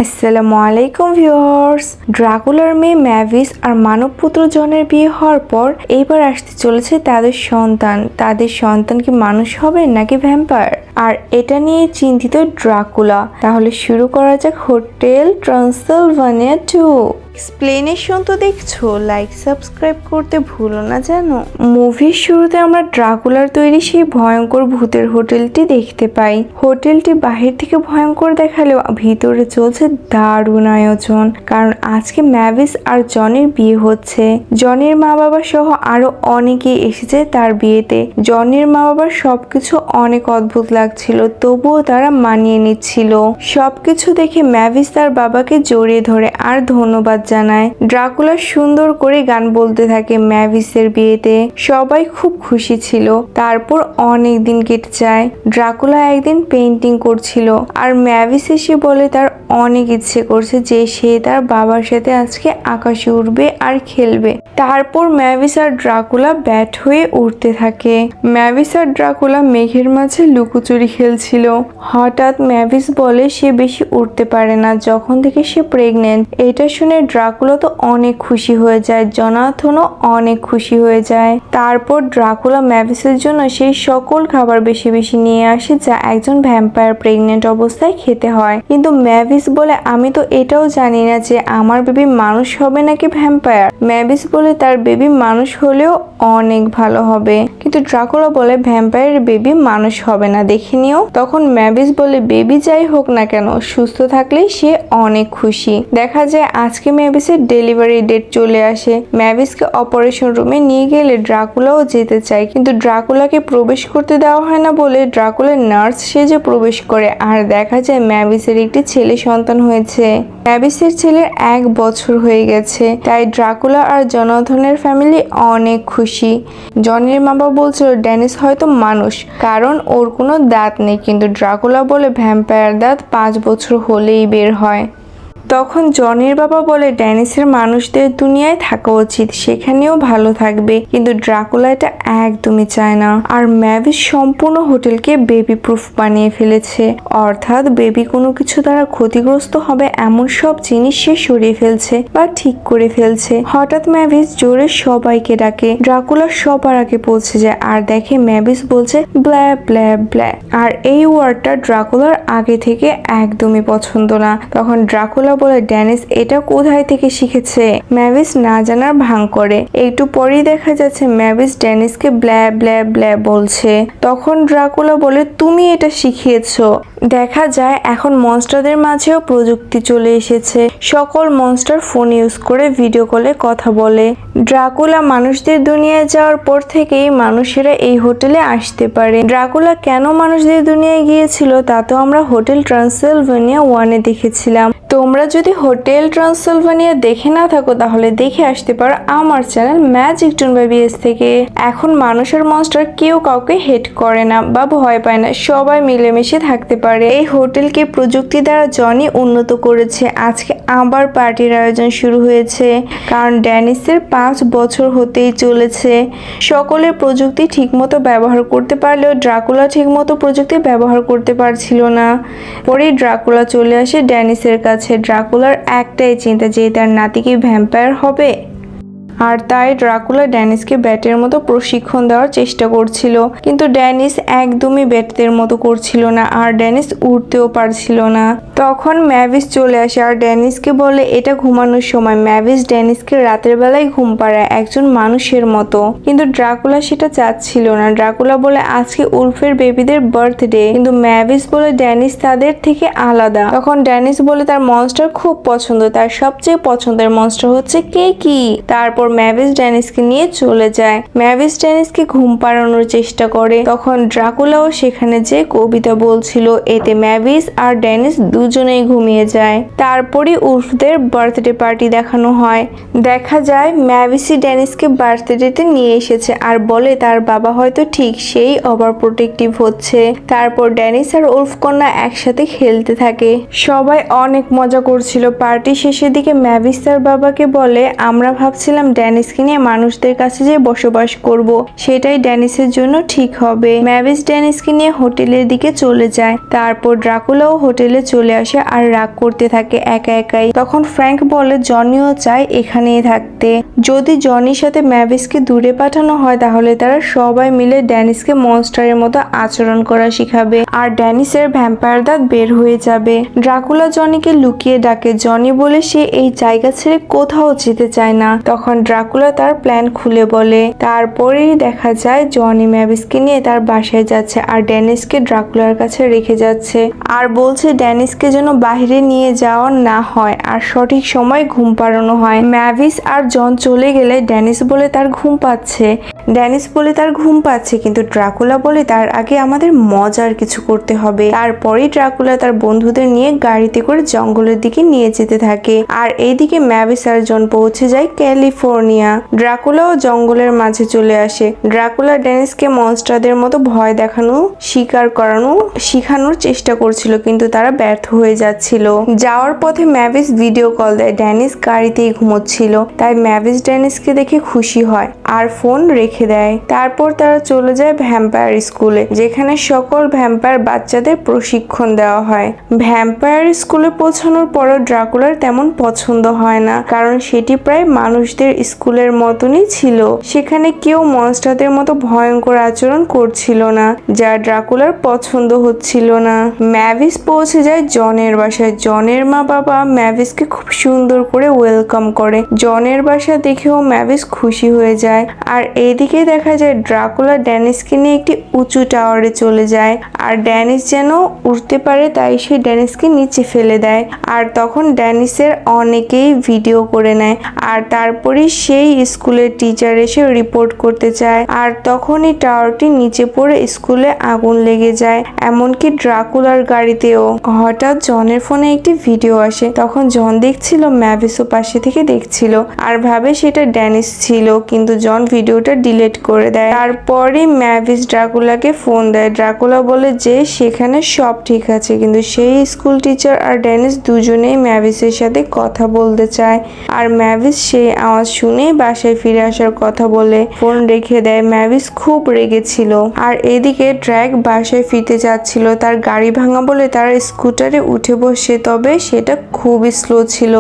আসসালামু আলাইকুম ভিউয়ার্স। ড্রাকুলার মেয়ে ম্যাভিস আর মানবপুত্র জনের বিয়ে হওয়ার পর এইবার আসতে চলেছে তাদের সন্তান কি মানুষ হবে নাকি ভ্যাম্পায়ার, আর এটা নিয়ে চিন্তিত ড্রাকুলা। তাহলে শুরু করা যাক হোটেল ট্রান্সিলভানিয়া 2। এক্সপ্লেনেশন তো দেখছো, লাইক সাবস্ক্রাইব করতে ভুলো না জানো। মুভির শুরুতে আমরা ড্রাকুলার তৈরি সেই ভয়ঙ্কর ভূতের হোটেলটি দেখতে পাই। হোটেলটি বাহির থেকে ভয়ঙ্কর দেখালেও ভিতরে চলছে দারুণ আয়োজন, কারণ আজকে ম্যাভিস আর জনির বিয়ে হচ্ছে। জনির মা বাবা সহ আরো অনেকেই এসেছে তার বিয়েতে। জনির মা বাবার সবকিছু অনেক অদ্ভুত লাগছিল, তবুও তারা মানিয়ে নিচ্ছিল। সবকিছু দেখে ম্যাভিস তার বাবাকে জড়িয়ে ধরে আর ধন্যবাদ জানায়। ড্রাকুলা সুন্দর করে গান বলতে থাকে ম্যাভিসের বিয়েতে। সবাই খুব খুশি ছিল। তারপর অনেক দিন কেটে যায়। ড্রাকুলা একদিন পেইন্টিং করছিল আর ম্যাভিস এসে বলে তার অনেক ইচ্ছে করছে যে সে তার বাবার সাথে আজকে আকাশে উঠবে আর খেলবে। তারপর ম্যাভিস আর ড্রাকুলা ব্যাট হয়ে উঠতে থাকে। ম্যাভিস আর ড্রাকুলা মেঘের মাঝে লুকোচুরি খেলছিল। হঠাৎ ম্যাভিস বলে সে বেশি উঠতে পারে না যখন থেকে সে প্রেগনেন্ট। এটা শুনে ড্রাকুলা তো অনেক খুশি হয়ে যায়, জনাথনও অনেক খুশি হয়ে যায়। তারপর ড্রাকুলা ম্যাভিসের জন্য সেই সকল খাবার বেশি বেশি নিয়ে আসে যা একজন ভ্যাম্পায়ার প্রেগনেন্ট অবস্থায় খেতে হয়। কিন্তু ম্যাভিস বলে আমি তো এটাও জানি না যে আমার বেবি মানুষ হবে নাকি ভ্যাম্পায়ার। ম্যাভিস বলে তার বেবি মানুষ হলেও অনেক ভালো হবে, কিন্তু ড্রাকুলা বলে ভ্যাম্পায়ারের বেবি মানুষ হবে না, দেখে নিও। তখন ম্যাভিস বলে বেবি যাই হোক না কেন সুস্থ থাকলেই সে অনেক খুশি। দেখা যায় আজকে ম্যাভিসের ডেলিভারি ডেট চলে আসে। ম্যাভিসকে অপারেশন রুমে নিয়ে গেলে ড্রাকুলাও যেতে চায়, কিন্তু ড্রাকুলাকে প্রবেশ করতে দেওয়া হয় না বলে ড্রাকুলার নার্স সেজে প্রবেশ করে। আর দেখা যায় ম্যাভিসের একটি ছেলে সন্তান হয়েছে। ম্যাভিসের ছেলের 1 বছর হয়ে গেছে, তাই ড্রাকুলা আর জনাথনের ফ্যামিলি অনেক খুশি। জনির মা বাবা বলছিল ড্যানিস হয়তো মানুষ, কারণ ওর কোনো দাঁত নেই, কিন্তু ড্রাকুলা বলে ভ্যাম্পায়ার দাঁত 5 বছর হলেই বের হয়। তখন জনির বাবা বলে ড্যানিসের মানুষদের দুনিয়ায় থাকা উচিত, সেখানেও ভালো থাকবে, কিন্তু ড্রাকুলা এটা একদমই চায় না। আর ম্যাভিস সম্পূর্ণ হোটেলকে বেবি প্রুফ বানিয়ে ফেলেছে, অর্থাৎ বেবি কোনো কিছু দ্বারা ক্ষতিগ্রস্ত হবে এমন সব জিনিস সে সরিয়ে ফেলছে বা ঠিক করে ফেলছে। হঠাৎ ম্যাভিস জোরে সবাইকে ডাকে। ড্রাকুলা সবার আগে পৌঁছে যায় আর দেখে ম্যাভিস বলছে ব্ল্যা ব্ল্যা ব্ল্যা, আর এই ওয়ার্ডটা ড্রাকুলার আগে থেকে একদমই পছন্দ না। তখন ড্রাকুলা বলে ড্যানিস এটা কোথায় থেকে শিখেছে। ম্যাভিস না জানার ভান করে। একটু পরেই দেখা যাচ্ছে ম্যাভিস ড্যানিসকে ব্ল্যা ব্ল্যা ব্ল্যা বলছে। তখন ড্রাকুলা বলে তুমি এটা শিখিয়েছো। দেখা যায় এখন মনস্টারদের মাঝেও প্রযুক্তি চলে এসেছে। সকল মনস্টার ফোন ইউজ করে ভিডিও কলে কথা বলে। ড্রাকুলা মানুষদের দুনিয়ায় যাওয়ার পর থেকেই মানুষেরা এই হোটেলে আসতে পারে। ড্রাকুলা কেন মানুষদের দুনিয়ায় গিয়েছিল তা তো আমরা হোটেল ট্রান্সিলভানিয়া 1-এ দেখেছিলাম। তোমরা যদি হোটেল ট্রান্সিলভানিয়া দেখে না থাকো তাহলে দেখে আসতে পারো আমার চ্যানেল ম্যাজিক টুন বাই বিএস থেকে। এখন মানুষ আর মনস্টার কেউ কাউকে হেট করে না বা ভয় পায় না, সবাই মিলেমিশে থাকতে পারে। এই হোটেলকে প্রযুক্তি দ্বারা জনি উন্নত করেছে। আজকে আবার পার্টির আয়োজন শুরু হয়েছে, কারণ ড্যানিসের 5 বছর হতেই চলেছে। সকলের প্রযুক্তি ঠিকমতো ব্যবহার করতে পারলেও ড্রাকুলা ঠিকমতো প্রযুক্তি ব্যবহার করতে পারছিল না। পরে ড্রাকুলা চলে আসে ড্যানিসের কাছে। ড্রাকুলার একটাই চিন্তা যে তার নাতি কি ভ্যাম্পায়ার হবে, আর তাই ড্রাকুলা ড্যানিসকে ব্যাটের মতো প্রশিক্ষণ দেওয়ার চেষ্টা করছিল, কিন্তু ড্যানিস একদমই ব্যাটের মতো করছিল না, আর ড্যানিস উঠতেও পারছিল না। তখন ম্যাভিস চলে আসে আর ড্যানিসকে বলে এটা ঘুমানোর সময়। ম্যাভিস ড্যানিসকে রাতের বেলায় ঘুম পাড়ায় একজন মানুষের মতো, কিন্তু ড্রাকুলা সেটা চাচ্ছিল না। ড্রাকুলা বলে আজকে উলফের বেবিদের বার্থডে, কিন্তু ম্যাভিস বলে ড্যানিস তাদের থেকে আলাদা। তখন ড্যানিস বলে তার মনস্টার খুব পছন্দ, তার সবচেয়ে পছন্দের মনস্টার হচ্ছে কেকি। তারপর ম্যাভিস ড্যানিসকে নিয়ে চলে যায়। ম্যাভিস ড্যানিসকে ঘুম পাড়ানোর চেষ্টা করে। তখন ড্রাকুলাও সেখানে যে কবিতা বলছিল, এতে ম্যাভিস আর ড্যানিস দুজনেই ঘুমিয়ে যায়। তারপরে উলফদের বার্থডে পার্টি দেখানো হয়। দেখা যায় ম্যাভিসই ড্যানিসকে বার্থডেতে নিয়ে এসেছে আর বলে তার বাবা হয়তো ঠিক সেই ওভার প্রোটেক্টিভ হচ্ছে। তারপর ড্যানিস আর উলফ কন্যা একসাথে খেলতে থাকে। সবাই অনেক মজা করছিল। পার্টি শেষের দিকে ম্যাভিস তার বাবাকে বলে আমরা ভাবছিলাম ড্যানিসকে নিয়ে মানুষদের কাছে যে বসবাস করব, সেটাই ড্যানিসের জন্য ঠিক হবে। ম্যাভিস ড্যানিসকে নিয়ে হোটেলের দিকে চলে যায়। তারপর ড্রাকুলাও হোটেলে চলে আসে আর রাগ করতে থাকে একা একাই। তখন ফ্র্যাঙ্ক বলে জনিও চায় এখানেই থাকতে। যদি জনির সাথে ম্যাভিসকে দূরে পাঠানো হয় তাহলে তারা সবাই মিলে ড্যানিসকে মনস্টারের মতো আচরণ করা শিখাবে আর ড্যানিসের ভ্যাম্পায়ার দাঁত বের হয়ে যাবে। ড্রাকুলা জনিকে লুকিয়ে ডাকে। জনি বলে সে এই জায়গা ছেড়ে কোথাও যেতে চায় না। তখন ড্রাকুলা তার প্ল্যান খুলে বলে। তারপরেই দেখা যায় জনি ম্যাভিসকে নিয়ে তার বাসায় যাচ্ছে আর ড্যানিসকে ড্রাকুলার কাছে রেখে যাচ্ছে আর বলছে ড্যানিসকে যেন বাইরে নিয়ে যাওয়া না হয় আর সঠিক সময় ঘুম পাড়ানো হয়। ম্যাভিস আর জন চলে গেলে ড্যানিস বলে তার ঘুম পাচ্ছে কিন্তু ড্রাকুলা বলে তার আগে আমাদের মজার কিছু করতে হবে। তারপরেই ড্রাকুলা তার বন্ধুদের নিয়ে গাড়িতে করে জঙ্গলের দিকে নিয়ে যেতে থাকে আর এইদিকে ম্যাভিস আর জন পৌঁছে যায় ক্যালিফোর্নিয়া। ড্রাকুলাও জঙ্গলের মাঝে চলে আসে। ড্রাকুলা ড্যানিসকে মনস্টারদের মতো ভয় দেখানো শিখানোর চেষ্টা করছিল কিন্তু তারা ব্যর্থ হয়ে যাচ্ছিল। যাওয়ার পথে ম্যাভিস ভিডিও কল দেয়। ড্যানিস গাড়িতেই ঘুমোচ্ছিল, তাই ম্যাভিস ড্যানিসকে দেখে খুশি হয় আর ফোন রেখে দেয়। তারপর তারা চলে যায় ভ্যাম্পায়ার স্কুলে, যেখানে সকল ভ্যাম্পায়ার বাচ্চাদের প্রশিক্ষণ দেওয়া হয়। ভ্যাম্পায়ার স্কুলে পৌঁছানোর পরও ড্রাকুলার তেমন পছন্দ হয় না, কারণ সেটি প্রায় মানুষদের স্কুলের মতনই ছিল। সেখানে কেউ মনস্টারদের মতো ভয়ঙ্কর আচরণ করছিল না, যা ড্রাকুলার পছন্দ হচ্ছিল না। ম্যাভিস পৌঁছে যায় জনের বাসায়। জনের মা বাবা ম্যাভিসকে খুব সুন্দর করে ওয়েলকাম করে। জনের বাসা দেখেও ম্যাভিস খুশি হয়ে যায়। আর এইদিকে দেখা যায় ড্রাকুলা ড্যানিসকে নিয়ে একটি উঁচু টাওয়ারে চলে যায় আর ড্যানিস যেন উঠতে পারে তাই সে ড্যানিসকে নিচে ফেলে দেয়। আর তখন ড্যানিসের অনেকেই ভিডিও করে নেয় আর তারপরে সেই স্কুলের টিচার এসে রিপোর্ট করতে চায় আর তখনই টাওয়ারটি নিচে পড়ে স্কুলে আগুন লেগে যায়, এমনকি ড্রাকুলার গাড়িতেও। হঠাৎ জনের ফোনে একটি ভিডিও আসে। তখন জন দেখছিল, ম্যাভিসও পাশে থেকে দেখছিল আর ভাবে সেটা ড্যানিস ছিল, কিন্তু জন ভিডিওটা ডিলিট করে দেয়। তারপরে ম্যাভিস ড্রাকুলাকে ফোন দেয়। ড্রাকুলা বলে যে সেখানে সব ঠিক আছে, কিন্তু সেই স্কুল টিচার আর ড্যানিস দুজনেই ম্যাভিসের সাথে কথা বলতে চায় আর ম্যাভিস সেই আওয়াজ শুনে বাসায় ফিরে আসার কথা বলে ফোন রেখে দেয়। ম্যাভিস খুব রেগেছিল। আর এদিকে ড্র্যাগ বাসায় ফিরতে যাচ্ছিল। তার গাড়ি ভাঙা বলে তার স্কুটারে উঠে বসে, তবে সেটা খুবই স্লো ছিল।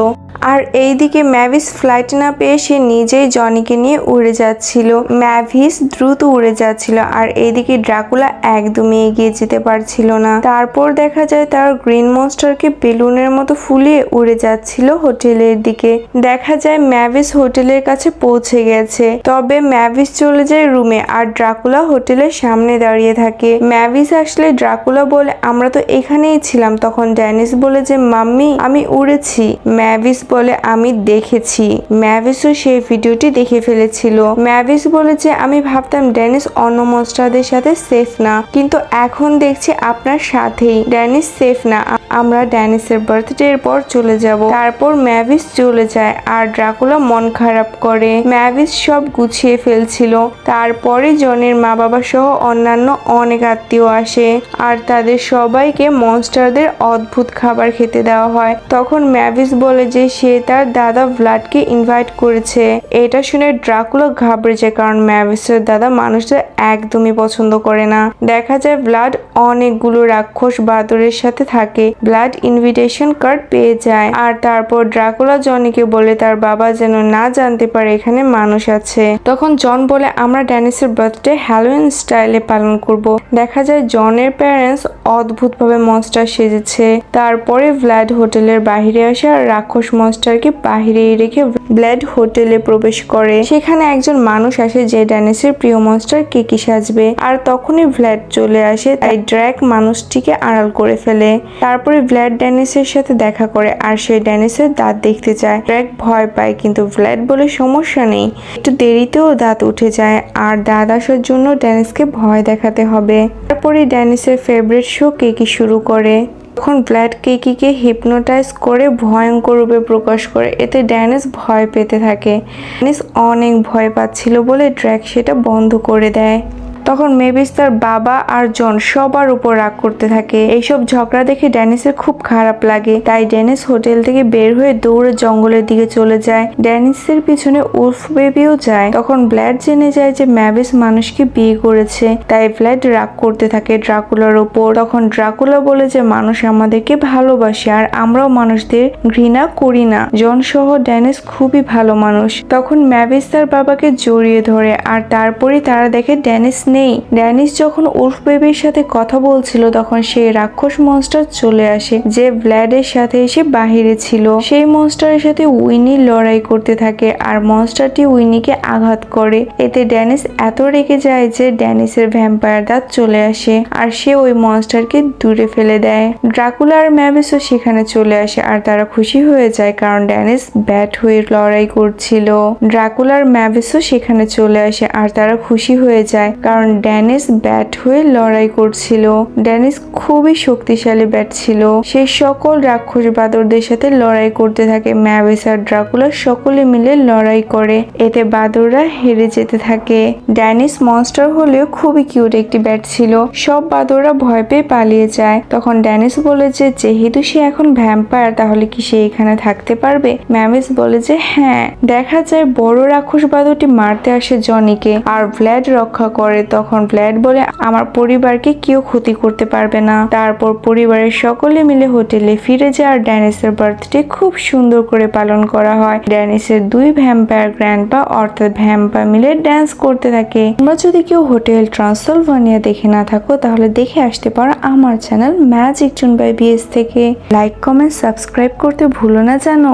আর এইদিকে ম্যাভিস ফ্লাইট না পেয়ে সে নিজেই জনিকে নিয়ে উড়ে যাচ্ছিল। ম্যাভিস দ্রুত উড়ে যাচ্ছিল আর এইদিকে ড্রাকুলা একদমই এগিয়ে যেতে পারছিল না। তারপর দেখা যায় তার গ্রিন মনস্টারকে বেলুনের মতো ফুলিয়ে উড়ে যাচ্ছিল হোটেলের দিকে। দেখা যায় ম্যাভিস হোটেলের কাছে পৌঁছে গেছে, তবে ম্যাভিস চলে যায় রুমে আর ড্রাকুলা হোটেলের সামনে দাঁড়িয়ে থাকে। ম্যাভিস আসলে ড্রাকুলা বলে আমরা তো এখানেই ছিলাম। তখন ড্যানিস বলে যে মাম্মি আমি উড়েছি। ম্যাভিস বলে আমি দেখেছি। ম্যাভিসও সেই ভিডিওটি দেখে ফেলেছিল। ম্যাভিস বলে যে আমি ভাবতাম ড্যানিস অন্য মনস্টারদের সাথে সেফ না, কিন্তু এখন দেখছি আপনার সাথেই ড্যানিস সেফ না। আমরা ড্যানিসের বার্থডে এর পর চলে যাব। তারপর ম্যাভিস চলে যায় আর ড্রাকুলা মন খারাপ করে। ম্যাভিস সব গুছিয়ে ফেলছিল। তারপরে জনের মা বাবা সহ অন্যান্য অনেক আত্মীয় আসে আর তাদের সবাইকে মনস্টারদের অদ্ভুত খাবার খেতে দেওয়া হয়। তখন ম্যাভিস বলে যে সে তার দাদা ভ্লাডকে ইনভাইট করেছে। এটা শুনে ড্রাকুলা ঘাবড়ে যায়, কারণ ম্যাভিসের দাদা মানুষদের একদমই পছন্দ করে না। দেখা যায় ভ্লাড অনেকগুলো রাক্ষস বাদরের সাথে থাকে। ভ্লাড ইনভিটেশন কার্ড পেয়ে যায় আর তারপর ড্রাকুলা জনিকে বলে তার বাবা যেন না জানতে পারে এখানে মানুষ আছে। তখন জন বলে আমরা ড্যানিসের বার্থডে হ্যালোউইন স্টাইলে পালন করব। দেখা যায় জনের প্যারেন্টস অদ্ভুতভাবে মনস্টার সেজেছে। তারপরে ভ্লাড হোটেলের বাইরে আসে আর রাক্ষস মনস্টারকে বাহিরেই রেখে ভ্লাড হোটেলে প্রবেশ করে। সেখানে একজন মানুষ আসে যে ড্যানিসের প্রিয় মনস্টার কেকি সাজবে আর তখনই ভ্লাড চলে আসে, তাই ড্র্যাগ মানুষটিকে আড়াল করে ফেলে। তারপরে ভ্লাড ড্যানিসের সাথে দেখা করে আর সে ড্যানিসের দাঁত দেখতে চায়। ড্র্যাগ ভয় পায়, কিন্তু ভ্লাড বলে সমস্যা নেই, একটু দেরিতেও দাঁত উঠে যায় আর দাঁত আসার জন্য ড্যানিসকে ভয় দেখাতে হবে। তারপরে ড্যানিসের ফেভারিট শো কেকি শুরু করে। তখন ভ্লাড কেকিকে হিপনোটাইজ করে ভয়ঙ্কর রূপে প্রকাশ করে। এতে ড্যানিস ভয় পেতে থাকে। ড্যানিস অনেক ভয় পাচ্ছিল বলে ড্র্যাগ সেটা বন্ধ করে দেয়। তখন মেভিস তার বাবা আর জন সবার উপর রাগ করতে থাকে। এইসব ঝগড়া দেখে ড্যানিসের খুব খারাপ লাগে, তাই ড্যানিস হোটেল থেকে বের হয়ে দৌড়ে জঙ্গলের দিকে চলে যায়। ড্যানিসের পিছনে উলফ বেবিও যায়। তখন ব্ল্যাড জেনে যায় যে ম্যাভিস মানুষকে বিয়ে করেছে, তাই ব্ল্যাড রাগ করতে থাকে ড্রাকুলার উপর। তখন ড্রাকুলা বলে যে মানুষ আমাদেরকে ভালোবাসে আর আমরাও মানুষদের ঘৃণা করি না। জন সহ ড্যানিস খুবই ভালো মানুষ। তখন ম্যাভিস তার বাবাকে জড়িয়ে ধরে আর তারপরে তারা দেখে ড্যানিস নেই। ড্যানিস যখন উলফ বেবির সাথে কথা বলছিল তখন সেই রাক্ষস মনস্টার চলে আসে যে ব্ল্যাডের সাথে এসে বাহিরে ছিল। সেই মনস্টারের সাথে উইনি লড়াই করতে থাকে আর মনস্টারটি উইনিকে আঘাত করে। এতে ড্যানিস এত রেগে যায় যে ড্যানিসের ভ্যাম্পায়ার দাঁত চলে আসে আর সে ওই মনস্টারকে দূরে ফেলে দেয়। ড্রাকুলা আর ম্যাভিসও সেখানে চলে আসে আর তারা খুশি হয়ে যায় কারণ ড্যানিস ব্যাট হয়ে লড়াই করছিল। ড্রাকুলা আর ম্যাভিসও সেখানে চলে আসে আর তারা খুশি হয়ে যায় কারণ ড্যানিস ব্যাট হয়ে লড়াই করছিল। ড্যানিস খুবই শক্তিশালী ব্যাট ছিল। সে সকল রাক্ষস বাদরদের সাথে লড়াই করতে থাকে। ম্যাভিস আর ড্রাকুলা সকলে মিলে লড়াই করে, এতে বাদররা হেরে যেতে থাকে। ড্যানিস মনস্টার হলেও খুবই কিউট একটি ব্যাট ছিল। সব বাদররা ভয় পেয়ে পালিয়ে যায়। তখন ড্যানিস বলে যে যেহেতু সে এখন ভ্যাম্পায়ার তাহলে কি সে এখানে থাকতে পারবে। ম্যাভিস বলে যে হ্যাঁ। দেখা যায় বড় রাক্ষস বাদরটি মারতে আসে জনিকে আর ব্ল্যাড রক্ষা করে। তখন ব্ল্যাড বলে আমার পরিবারকে কেউ ক্ষতি করতে পারবে না। তারপর পরিবারের সকলে মিলে হোটেলে ফিরে যায় আর ড্যানিসের বার্থডে খুব সুন্দর করে পালন করা হয়। ড্যানিসের দুই ভ্যাম্পায়ার গ্র্যান্ডপা অর্থাৎ ভ্যাম্পা মিলে ড্যান্স করতে থাকে। তোমরা যদি কেউ হোটেল ট্রান্সিলভানিয়া দেখে না থাকো তাহলে দেখে আসতে পারো আমার channel magic June by BS থেকে। লাইক কমেন্ট সাবস্ক্রাইব করতে ভুলো না জানো।